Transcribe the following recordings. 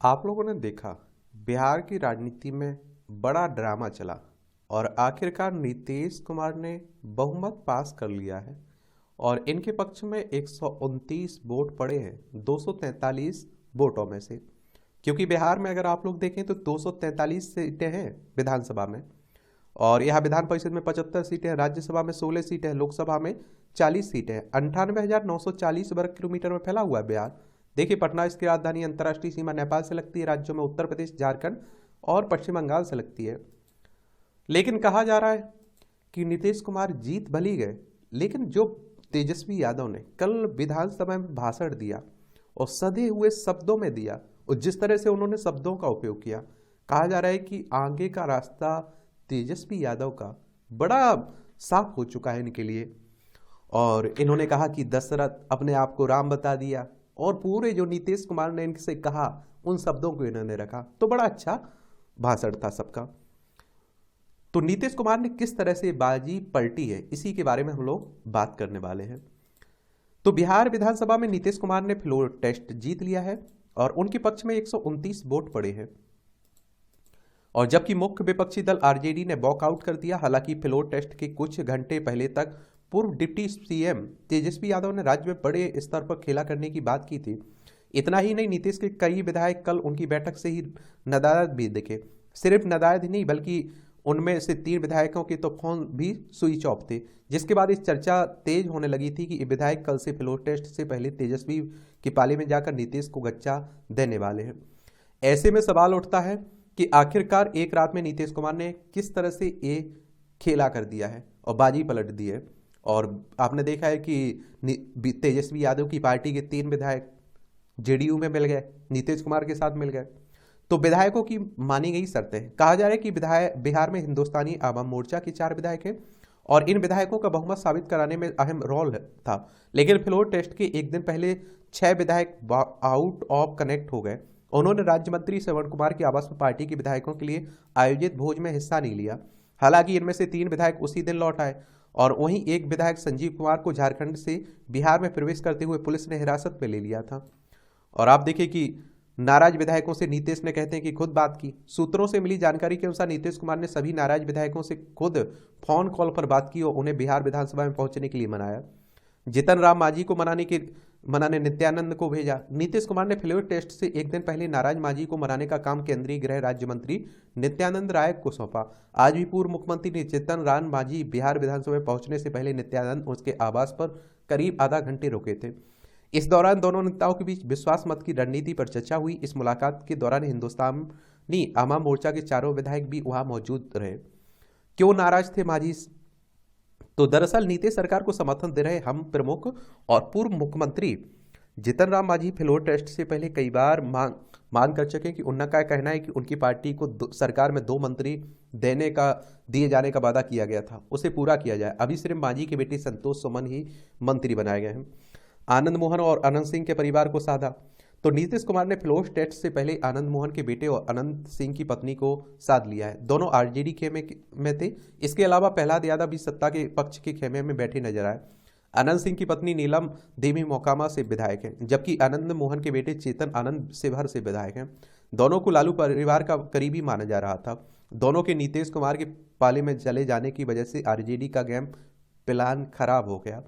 आप लोगों ने देखा बिहार की राजनीति में बड़ा ड्रामा चला और आखिरकार नीतीश कुमार ने बहुमत पास कर लिया है और इनके पक्ष में 129 वोट पड़े हैं 243 वोटों में से। क्योंकि बिहार में अगर आप लोग देखें तो 243 सीटें हैं विधानसभा में और यहाँ विधान परिषद में 75 सीटें हैं, राज्यसभा में 16 सीटें हैं, लोकसभा में 40 सीटें हैं। 98,940 वर्ग किलोमीटर में फैला हुआ है बिहार। देखिए, पटना इसकी राजधानी, अंतर्राष्ट्रीय सीमा नेपाल से लगती है, राज्यों में उत्तर प्रदेश, झारखंड और पश्चिम बंगाल से लगती है। लेकिन कहा जा रहा है कि नीतीश कुमार जीत भली गए, लेकिन जो तेजस्वी यादव ने कल विधानसभा में भाषण दिया और सधे हुए शब्दों में दिया और जिस तरह से उन्होंने शब्दों का उपयोग किया, कहा जा रहा है कि आगे का रास्ता तेजस्वी यादव का बड़ा साफ हो चुका है इनके लिए। और इन्होंने कहा कि दशरथ अपने आप को राम बता दिया और पूरे जो नीतीश कुमार ने इनसे कहा उन शब्दों को इन्होंने रखा, तो बड़ा अच्छा भाषण था सबका। तो नीतीश कुमार ने किस तरह से बाजी पलटी है, इसी के बारे में हम लोग बात करने वाले हैं। तो बिहार विधानसभा में नीतीश कुमार ने फ्लोर टेस्ट जीत लिया है और उनके पक्ष में 129 वोट पड़े हैं। और जबकि मुख्य विपक्षी दल आरजेडी ने वॉकआउट कर दिया। हालांकि फ्लोर टेस्ट के कुछ घंटे पहले तक पूर्व डिप्टी सीएम तेजस्वी यादव ने राज्य में बड़े स्तर पर खेला करने की बात की थी। इतना ही नहीं, नीतीश के कई विधायक कल उनकी बैठक से ही नदारद भी दिखे। सिर्फ नदारद ही नहीं, बल्कि उनमें से 3 विधायकों के तो फोन भी स्विच ऑफ थे, जिसके बाद इस चर्चा तेज होने लगी थी कि विधायक कल से फ्लोर टेस्ट से पहले तेजस्वी की पाली में जाकर नीतीश को गच्चा देने वाले हैं। ऐसे में सवाल उठता है कि आखिरकार एक रात में नीतीश कुमार ने किस तरह से ये खेला कर दिया है और बाजी पलट दी है। और आपने देखा है कि तेजस्वी यादव की पार्टी के 3 विधायक जेडीयू में मिल गए, नीतीश कुमार के साथ मिल गए। तो विधायकों की मानी गई शर्तें, कहा जा रहा है कि बिहार में हिंदुस्तानी आवाम मोर्चा के 4 विधायक हैं और इन विधायकों का बहुमत साबित कराने में अहम रोल था। लेकिन फ्लोर टेस्ट के एक दिन पहले 6 विधायक आउट ऑफ कनेक्ट हो गए। उन्होंने राज्य मंत्री श्रवण कुमार के आवास पर पार्टी के विधायकों के लिए आयोजित भोज में हिस्सा नहीं लिया। हालांकि इनमें से 3 विधायक उसी दिन लौट आए और वहीं एक विधायक संजीव कुमार को झारखंड से बिहार में प्रवेश करते हुए पुलिस ने हिरासत में ले लिया था। और आप देखिए कि नाराज विधायकों से नीतीश ने कहते हैं कि खुद बात की। सूत्रों से मिली जानकारी के अनुसार नीतीश कुमार ने सभी नाराज विधायकों से खुद फोन कॉल पर बात की और उन्हें बिहार विधानसभा में पहुंचने के लिए मनाया। जीतन राम मांझी को मनाने नित्यानंद को भेजा। नीतीश कुमार ने फ्लोर टेस्ट से एक दिन पहले नाराज मांझी को मनाने का काम केंद्रीय गृह राज्य मंत्री नित्यानंद राय को सौंपा। आज भी पूर्व मुख्यमंत्री जीतन राम मांझी बिहार विधानसभा में पहुंचने से पहले नित्यानंद उसके आवास पर करीब आधा घंटे रुके थे। इस दौरान दोनों नेताओं के बीच विश्वास मत की रणनीति पर चर्चा हुई। इस मुलाकात के दौरान हिंदुस्तानी आवाम मोर्चा के 4 विधायक भी वहां मौजूद रहे। क्यों नाराज थे मांझी? तो दरअसल नीतीश सरकार को समर्थन दे रहे हम प्रमुख और पूर्व मुख्यमंत्री जीतन राम मांझी फ्लोर टेस्ट से पहले कई बार मांग कर चुके कि उनका कहना है कि उनकी पार्टी को सरकार में 2 मंत्री दिए जाने का वादा किया गया था, उसे पूरा किया जाए। अभी सिर्फ मांझी के बेटे संतोष सुमन ही मंत्री बनाए गए हैं। आनंद मोहन और अनंत सिंह के परिवार को साधा। तो नीतीश कुमार ने फ्लोर टेस्ट से पहले आनंद मोहन के बेटे और अनंत सिंह की पत्नी को साध लिया है। दोनों आरजेडी खेमे में थे। इसके अलावा प्रहलाद यादव भी सत्ता के पक्ष के खेमे में बैठे नजर आए। अनंत सिंह की पत्नी नीलम देवी मोकामा से विधायक हैं, जबकि आनंद मोहन के बेटे चेतन आनंद शिवहर से विधायक हैं। दोनों को लालू परिवार का करीबी माना जा रहा था। दोनों के नीतीश कुमार के पाले में चले जाने की वजह से आरजेडी का गेम प्लान खराब हो गया।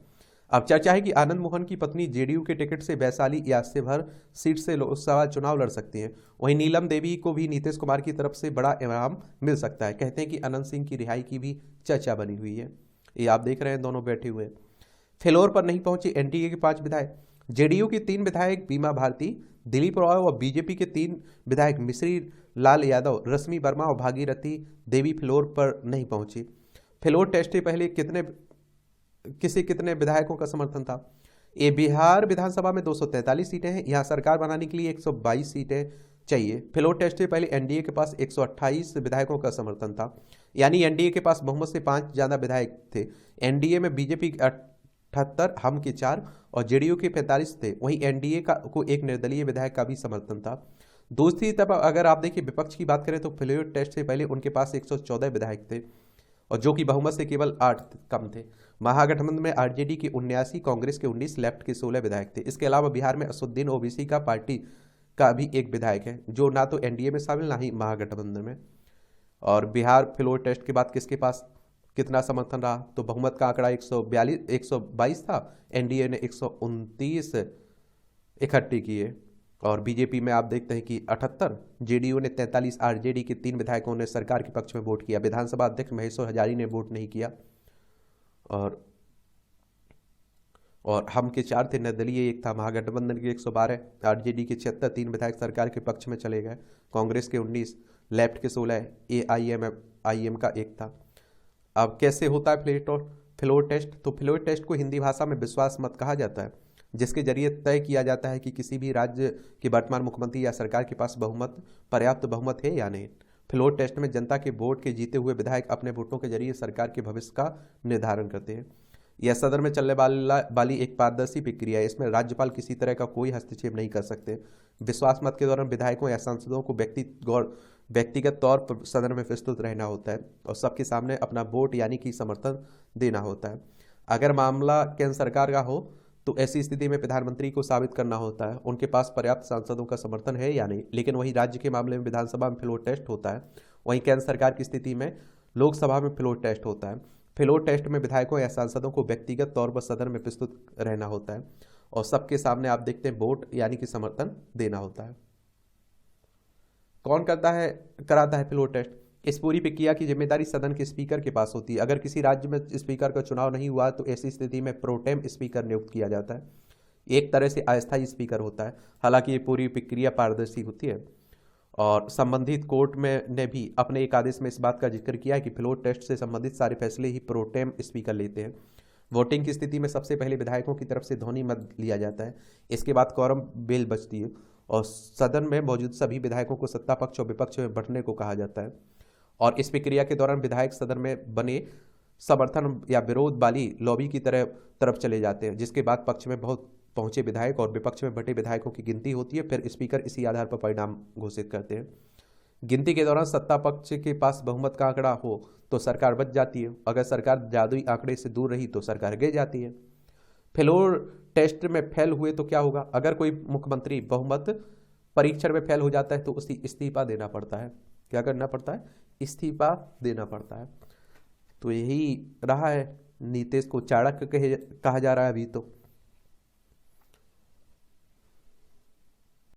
अब चर्चा है कि आनंद मोहन की पत्नी जेडीयू के टिकट से वैशाली या शिवहर सीट से लोकसभा चुनाव लड़ सकती हैं। वहीं नीलम देवी को भी नीतीश कुमार की तरफ से बड़ा इनाम मिल सकता है। कहते हैं कि अनंत सिंह की रिहाई की भी चर्चा बनी हुई है। ये आप देख रहे हैं, दोनों बैठे हुए। फ्लोर पर नहीं पहुंचे एनडीए के 5 विधायक। जेडीयू के 3 विधायक बीमा भारती, दिलीप रॉय और बीजेपी के 3 विधायक मिश्री लाल यादव, रश्मि वर्मा और भागीरथी देवी फ्लोर पर नहीं पहुंची। फ्लोर टेस्ट से पहले कितने विधायकों का समर्थन था? ये बिहार विधानसभा में 243 सीटें हैं। यहाँ सरकार बनाने के लिए 122 सीटें चाहिए। फ्लोर टेस्ट से पहले एनडीए के पास 128 विधायकों का समर्थन था, यानी एनडीए के पास बहुमत से 5 ज्यादा विधायक थे। एनडीए में बीजेपी के 78, हम के 4 और जेडीयू के 45 थे। वहीं एनडीए को एक निर्दलीय विधायक का भी समर्थन था। दूसरी तरफ अगर आप देखिए विपक्ष की बात करें तो फ्लोर टेस्ट से पहले उनके पास 114 विधायक थे और जो कि बहुमत से केवल 8 कम थे। महागठबंधन में आरजेडी के 79, कांग्रेस के 19, लेफ्ट के 16 विधायक थे। इसके अलावा बिहार में असुद्दीन ओवैसी का पार्टी का भी एक विधायक है जो ना तो एनडीए में शामिल ना ही महागठबंधन में। और बिहार फ्लोर टेस्ट के बाद किसके पास कितना समर्थन रहा, तो बहुमत का आंकड़ा 122 था, एनडीए ने 129 इकट्ठी किए। और बीजेपी में आप देखते हैं कि 78, जेडीयू ने 43, आरजेडी के 3 विधायकों ने सरकार के पक्ष में वोट किया। विधानसभा अध्यक्ष महेश्वर हजारी ने वोट नहीं किया। और हम के 4 थे, निर्दलीय 1 था, महागठबंधन के 112, आरजेडी के 76, 3 विधायक सरकार के पक्ष में चले गए, कांग्रेस के 19, लेफ्ट के 16, एआईएम का 1 था। अब कैसे होता है फ्लोर टेस्ट, तो फ्लोर टेस्ट को हिंदी भाषा में विश्वास मत कहा जाता है, जिसके जरिए तय किया जाता है कि किसी भी राज्य के वर्तमान मुख्यमंत्री या सरकार के पास पर्याप्त बहुमत है या नहीं। फ्लोर टेस्ट में जनता के वोट के जीते हुए विधायक अपने वोटों के जरिए सरकार के भविष्य का निर्धारण करते हैं। यह सदन में चलने वाली एक पारदर्शी प्रक्रिया है। इसमें राज्यपाल किसी तरह का कोई हस्तक्षेप नहीं कर सकते। विश्वास मत के दौरान विधायकों या सांसदों को व्यक्तिगत तौर पर सदन में प्रस्तुत रहना होता है और सबके सामने अपना वोट यानी कि समर्थन देना होता है। अगर मामला केंद्र सरकार का हो तो ऐसी स्थिति में प्रधानमंत्री को साबित करना होता है उनके पास पर्याप्त सांसदों का समर्थन है या नहीं। लेकिन वहीं राज्य के मामले में विधानसभा में फ्लोर टेस्ट होता है, वहीं केंद्र सरकार की स्थिति में लोकसभा में फ्लोर टेस्ट होता है। फ्लोर टेस्ट में विधायकों या सांसदों को व्यक्तिगत तौर पर सदन में प्रस्तुत रहना होता है और सबके सामने आप देखते हैं वोट यानी कि समर्थन देना होता है। कौन कराता है फ्लोर टेस्ट? इस पूरी प्रक्रिया की जिम्मेदारी सदन के स्पीकर के पास होती है। अगर किसी राज्य में स्पीकर का चुनाव नहीं हुआ तो ऐसी स्थिति में प्रोटेम स्पीकर नियुक्त किया जाता है। एक तरह से अस्थायी स्पीकर होता है। हालांकि ये पूरी प्रक्रिया पारदर्शी होती है और संबंधित कोर्ट में ने भी अपने एक आदेश में इस बात का जिक्र किया है कि फ्लोर टेस्ट से संबंधित सारे फैसले ही प्रोटेम स्पीकर लेते हैं। वोटिंग की स्थिति में सबसे पहले विधायकों की तरफ से ध्वनि मत लिया जाता है। इसके बाद क्वोरम बेल बजती है और सदन में मौजूद सभी विधायकों को सत्ता पक्ष और विपक्ष में बंटने को कहा जाता है। और इस प्रक्रिया के दौरान विधायक सदन में बने समर्थन या विरोध वाली लॉबी की तरफ चले जाते हैं, जिसके बाद पक्ष में बहुत पहुंचे विधायक और विपक्ष में बटे विधायकों की गिनती होती है। फिर स्पीकर इसी आधार पर परिणाम घोषित करते हैं। गिनती के दौरान सत्ता पक्ष के पास बहुमत का आंकड़ा हो तो सरकार बच जाती है। अगर सरकार जादुई आंकड़े से दूर रही तो सरकार गिर जाती है। फ्लोर टेस्ट में फेल हुए तो क्या होगा? अगर कोई मुख्यमंत्री बहुमत परीक्षण में फेल हो जाता है तो उसे इस्तीफा देना पड़ता है। क्या करना पड़ता है? इस्तीफा देना पड़ता है। तो यही रहा है। नीतीश को चाणक्य कहा जा रहा है अभी तो।